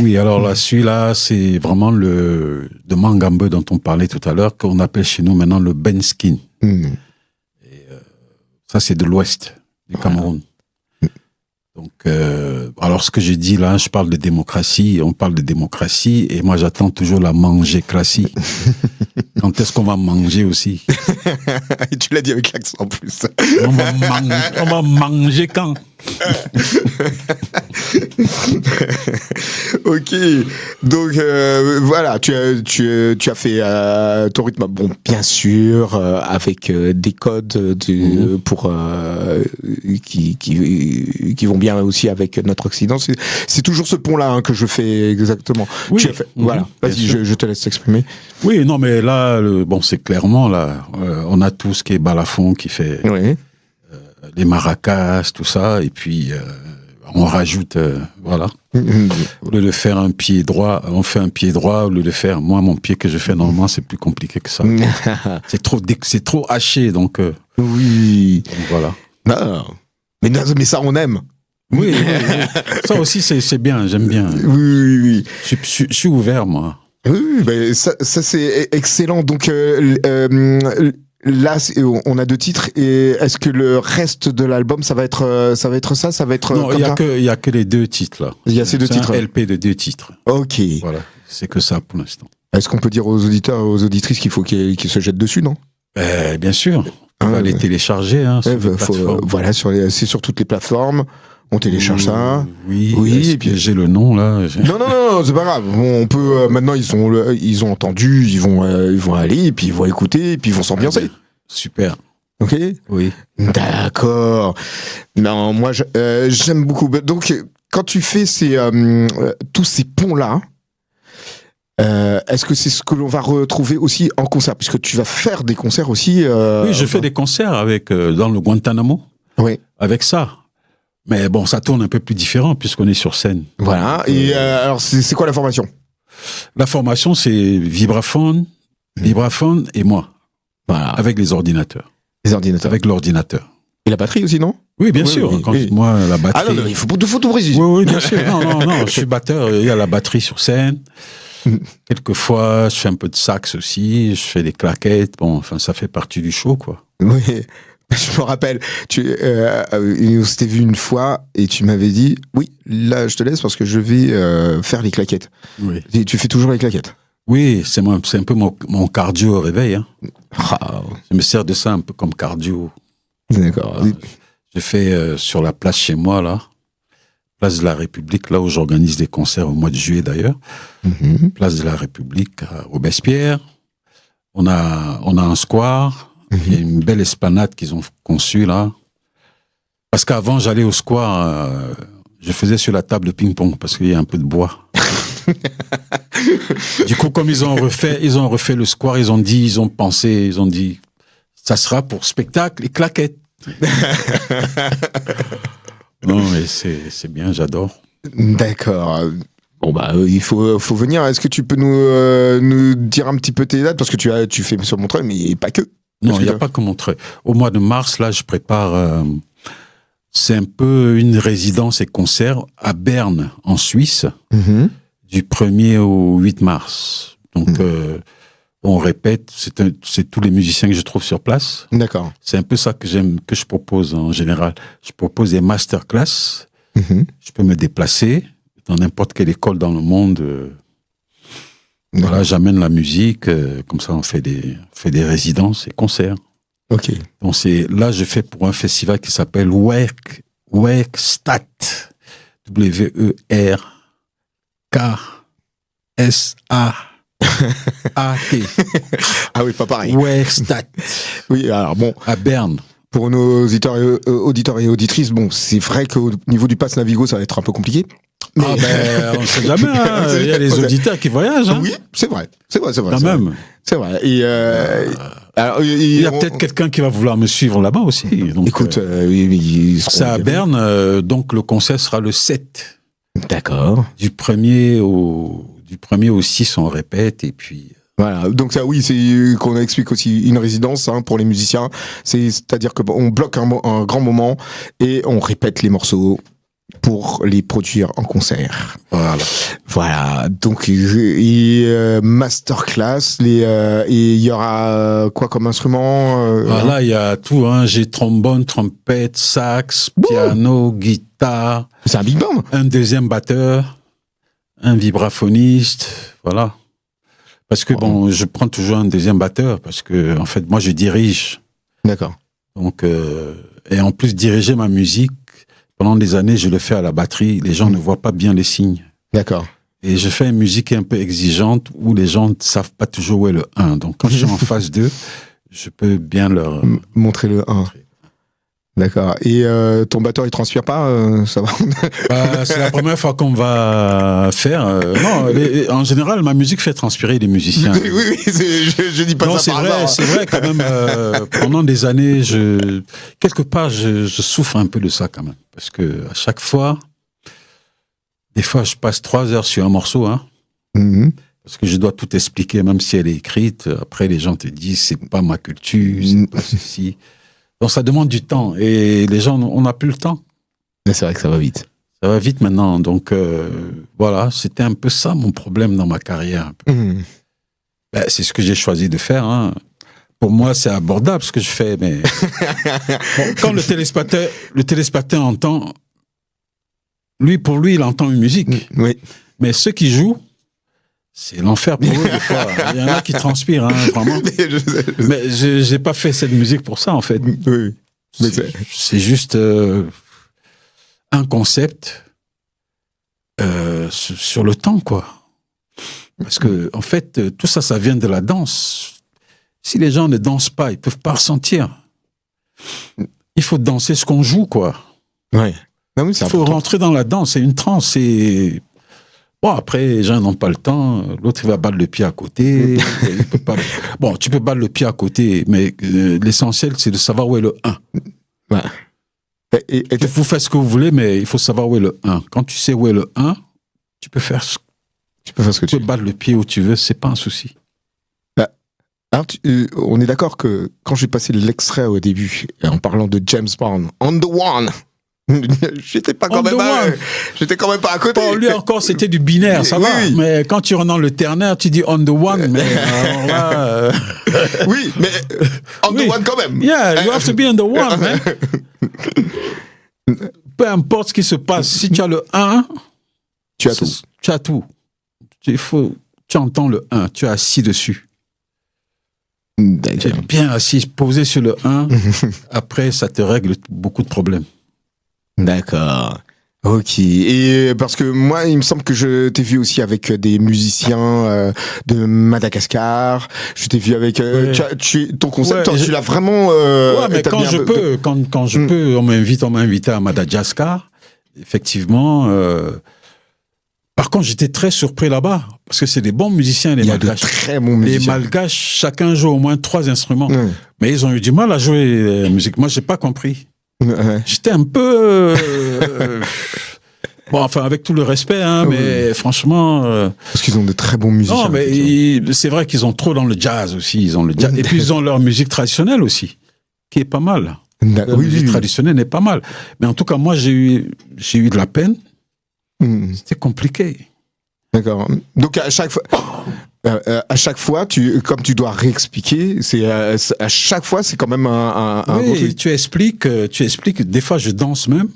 Oui, alors là, celui-là, c'est vraiment le de Mangambe dont on parlait tout à l'heure, qu'on appelle chez nous maintenant le Benskin. Et ça, c'est de l'ouest du Cameroun. Donc, alors ce que j'ai dit là, je parle de démocratie, on parle de démocratie, et moi j'attends toujours la manger classique. Quand est-ce qu'on va manger aussi? Et tu l'as dit avec l'accent en plus. On va manger quand? Ok, donc voilà, tu as fait ton rythme, bon, bien sûr, avec des codes pour qui vont bien aussi avec notre Occident. C'est toujours ce pont-là que je fais exactement. Oui. Tu as fait, voilà, vas-y, je te laisse t'exprimer. Oui, non, mais là, c'est clairement là, on a tout ce qui est balafon qui fait. Oui. Les maracas, tout ça, et puis on rajoute, voilà. Au lieu de faire un pied droit, on fait un pied droit. Au lieu de faire, moi, mon pied que je fais normalement, c'est plus compliqué que ça. c'est trop haché, donc. Oui. Donc, voilà. Non. Mais ça, on aime. Oui. Ça aussi, c'est bien, j'aime bien. Oui. Je suis ouvert, moi. Oui, ben ça c'est excellent. Donc là, on a 2 titres. Et est-ce que le reste de l'album, ça va être ça? Ça va être non, il y a que les 2 titres là. Il y a ces 2 titres. Un LP de 2 titres. Ok. Voilà, c'est que ça pour l'instant. Est-ce qu'on peut dire aux auditeurs et aux auditrices qu'il faut qu'ils se jettent dessus, non? Bien sûr. On va les télécharger. Voilà, c'est sur toutes les plateformes. On télécharge ça. Oui. Et puis j'ai le nom là. Non, c'est pas grave. Bon, on peut maintenant ils ont entendu, ils vont aller et puis ils vont écouter et puis ils vont s'ambiancer. Super. Ok. Oui. D'accord. Non, moi j'aime beaucoup. Donc quand tu fais tous ces ponts là, est-ce que c'est ce que l'on va retrouver aussi en concert, puisque tu vas faire des concerts aussi? Oui, je fais des concerts avec dans le Guantanamo. Oui. Avec ça. Mais bon, ça tourne un peu plus différent puisqu'on est sur scène. Voilà. Et alors, c'est quoi la formation? La formation, c'est vibraphone et moi. Voilà. Avec les ordinateurs. Avec l'ordinateur. Et la batterie aussi, non? Oui, bien sûr. Moi, la batterie. Ah non, il faut tout préciser. Oui, bien sûr. Non, je suis batteur. Il y a la batterie sur scène. Quelquefois, je fais un peu de sax aussi. Je fais des claquettes. Bon, enfin, ça fait partie du show, quoi. Oui. Je me rappelle, on s'était vu une fois et tu m'avais dit, oui, là je te laisse parce que je vais faire les claquettes. Oui. Et tu fais toujours les claquettes? Oui, c'est un peu mon cardio au réveil. Hein. Je me sers de ça un peu comme cardio. D'accord. Je fais sur la place chez moi, là, place de la République, là où j'organise des concerts au mois de juillet d'ailleurs. Place de la République à Robespierre. On a un square. Il y a une belle esplanade qu'ils ont conçue là. Parce qu'avant, j'allais au square, je faisais sur la table de ping-pong parce qu'il y a un peu de bois. Du coup, comme ils ont refait le square, ils ont dit, ça sera pour spectacle et claquettes. Non, mais c'est bien, j'adore. D'accord. Bon il faut venir. Est-ce que tu peux nous dire un petit peu tes dates, parce que tu fais sur Montreuil, mais pas que. Non, il n'y a pas que Montreuil. Au mois de mars, là, je prépare. C'est un peu une résidence et concert à Berne, en Suisse, du 1er au 8 mars. Donc, on répète. C'est tous les musiciens que je trouve sur place. D'accord. C'est un peu ça que je propose en général. Je propose des masterclass. Je peux me déplacer dans n'importe quelle école dans le monde. Voilà, j'amène la musique. Comme ça, on fait des résidences et concerts. Ok. Donc là, je fais pour un festival qui s'appelle Werkstatt. W-E-R-K-S-A-A-T. Ah oui, pas pareil. Werkstatt. Oui, alors bon. À Berne. Pour nos auditeurs et auditrices, bon, c'est vrai qu'au niveau du pass Navigo, ça va être un peu compliqué. Mais... Ah on ne sait jamais. Hein. Il y a les auditeurs qui voyagent. Hein. Oui, c'est vrai. Quand même. C'est vrai. Et alors, il y a peut-être quelqu'un qui va vouloir me suivre là-bas aussi. Donc, écoute, c'est à Berne, donc le concert sera le 7. D'accord. Du 1er au 6, on répète, et puis... Voilà, donc ça, oui, c'est qu'on explique aussi une résidence pour les musiciens. C'est-à-dire qu'on bloque un grand moment et on répète les morceaux pour les produire en concert. Voilà. Donc masterclass, et il y aura quoi comme instrument Là, il y a tout. J'ai trombone, trompette, sax, piano, guitare. C'est un big band. Un deuxième batteur, un vibraphoniste. Voilà. Parce que je prends toujours un deuxième batteur parce que en fait, moi, je dirige. D'accord. Donc, et en plus, diriger ma musique. Pendant des années, je le fais à la batterie. Les gens ne voient pas bien les signes. D'accord. Et je fais une musique un peu exigeante où les gens ne savent pas toujours où est le 1. Donc, quand je suis en phase 2, je peux bien leur... montrer le 1. D'accord. Et ton batteur, il transpire pas ça va c'est la première fois qu'on va faire. Non, en général, ma musique fait transpirer les musiciens. Oui, je dis pas ça par hasard. C'est vrai, quand même. Pendant des années, quelque part, je souffre un peu de ça quand même. Parce que à chaque fois, des fois, je passe 3 heures sur un morceau, parce que je dois tout expliquer, même si elle est écrite. Après, les gens te disent, c'est pas ma culture, c'est pas ceci. Donc, ça demande du temps. Et les gens, on n'a plus le temps. Mais c'est vrai que ça va vite. Ça va vite maintenant. Donc, voilà, c'était un peu ça mon problème dans ma carrière. C'est ce que j'ai choisi de faire. Pour moi, c'est abordable ce que je fais. Mais quand le téléspectateur entend, pour lui, il entend une musique. Oui. Mais ceux qui jouent, c'est l'enfer pour eux, des fois. Il y en a qui transpirent, vraiment. Mais je n'ai pas fait cette musique pour ça, en fait. Oui. C'est juste un concept sur le temps, quoi. Parce que, en fait, tout ça, ça vient de la danse. Si les gens ne dansent pas, ils ne peuvent pas ressentir. Il faut danser ce qu'on joue, quoi. Ouais. Non, oui, il faut rentrer dans la danse. C'est une transe. Bon, après, les gens n'ont pas le temps. L'autre, il va battre le pied à côté. Il peut pas... Bon, tu peux battre le pied à côté, mais l'essentiel, c'est de savoir où est le 1. Ouais. Vous faites ce que vous voulez, mais il faut savoir où est le 1. Quand tu sais où est le 1, tu peux faire ce que tu veux. Battre le pied où tu veux, c'est pas un souci. Alors, on est d'accord que quand j'ai passé l'extrait au début, en parlant de James Bond, On the One, j'étais quand même pas à côté. Bon, lui encore, c'était du binaire, ça va. Oui. Mais quand tu rentres dans le ternaire, tu dis On the One, mais alors là... Oui, mais On the One quand même. Yeah, you have to be on the one, man. Peu importe ce qui se passe, si tu as le 1, tu as tout. Tu as tout. Tu entends le 1, tu es assis dessus. Tu es bien assis, posé sur le 1. Après, ça te règle beaucoup de problèmes. D'accord. Ok. Et parce que moi, il me semble que je t'ai vu aussi avec des musiciens de Madagascar. Je t'ai vu avec ton concept. Ouais, tu l'as vraiment. Mais quand je peux, quand je peux, on m'a invité à Madagascar. Effectivement. Par contre, j'étais très surpris là-bas parce que c'est des bons musiciens, les Malgaches. Il y a de très bons musiciens. Les Malgaches, chacun joue au moins 3 instruments. Mais ils ont eu du mal à jouer la musique. Moi, j'ai pas compris. J'étais un peu bon, enfin avec tout le respect, hein, mais franchement parce qu'ils ont de très bons musiciens. Non, mais c'est vrai qu'ils ont trop dans le jazz aussi. Ils ont le jazz et puis ils ont leur musique traditionnelle aussi, qui est pas mal. La musique traditionnelle est pas mal. Mais en tout cas, moi, j'ai eu de la peine. C'était compliqué. D'accord. Donc à chaque fois, comme tu dois réexpliquer, à chaque fois, c'est quand même un gros truc. Tu expliques. Des fois, je danse même.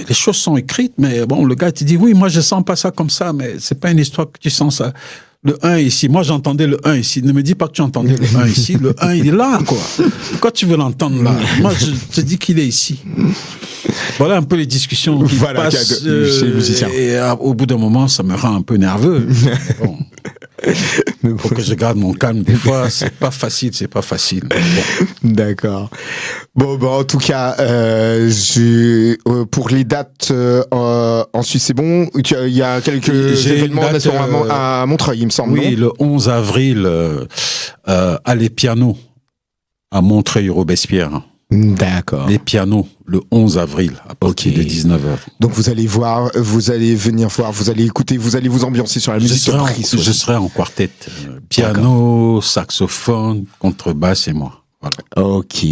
Les choses sont écrites, mais bon, le gars te dit oui, moi je sens pas ça comme ça, mais c'est pas une histoire que tu sens ça. Le 1 ici, moi j'entendais le 1 ici. Ne me dis pas que tu entendais le 1 ici. Le 1 il est là, quoi. Pourquoi tu veux l'entendre là? Moi je te dis qu'il est ici. Voilà un peu les discussions qui passent chez les musiciens. Et au bout d'un moment, ça me rend un peu nerveux. Bon. Faut que je garde mon calme. Des fois, c'est pas facile. Bon. D'accord. Bon, en tout cas, pour les dates en Suisse, c'est bon. Il y a quelques événements à Montreuil, il me semble. Oui, le 11 avril à Les Pianos à Montreuil-Robespierre. D'accord. Les Pianos, le 11 avril, à partir de 19h. Donc vous allez voir, vous allez venir voir, vous allez écouter, vous allez vous ambiancer sur la musique de Brice. Je serai en quartet. Piano, saxophone, contrebasse et moi. Voilà. Ok.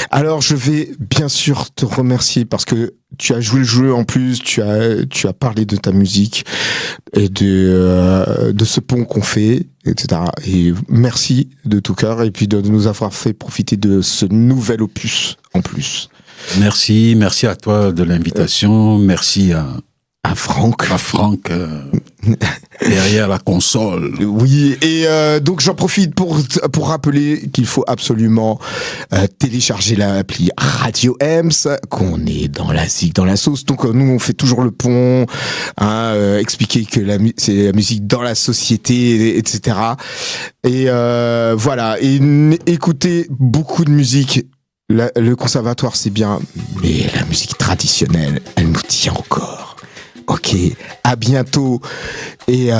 Alors je vais bien sûr te remercier parce que tu as joué le jeu en plus, tu as parlé de ta musique et de ce pont qu'on fait, etc. Et merci de tout cœur et puis de nous avoir fait profiter de ce nouvel opus en plus. Merci à toi de l'invitation, merci à Franck derrière la console. Oui, et donc j'en profite pour rappeler qu'il faut absolument télécharger l'appli Radio Ems, qu'on est dans la zig, dans la sauce. Donc nous on fait toujours le pont, expliquer que c'est la musique dans la société, etc. Et voilà, et écoutez beaucoup de musique. Le conservatoire c'est bien, mais la musique traditionnelle, elle nous tient encore. Ok, à bientôt et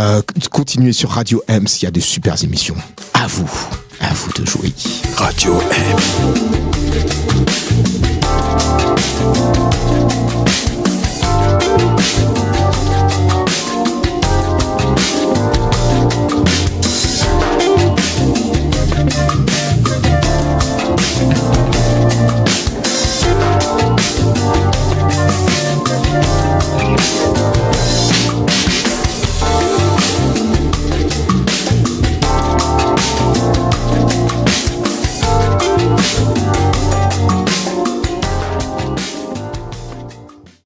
continuez sur Radio Ems, il y a de super émissions. À vous de jouer. Radio Ems.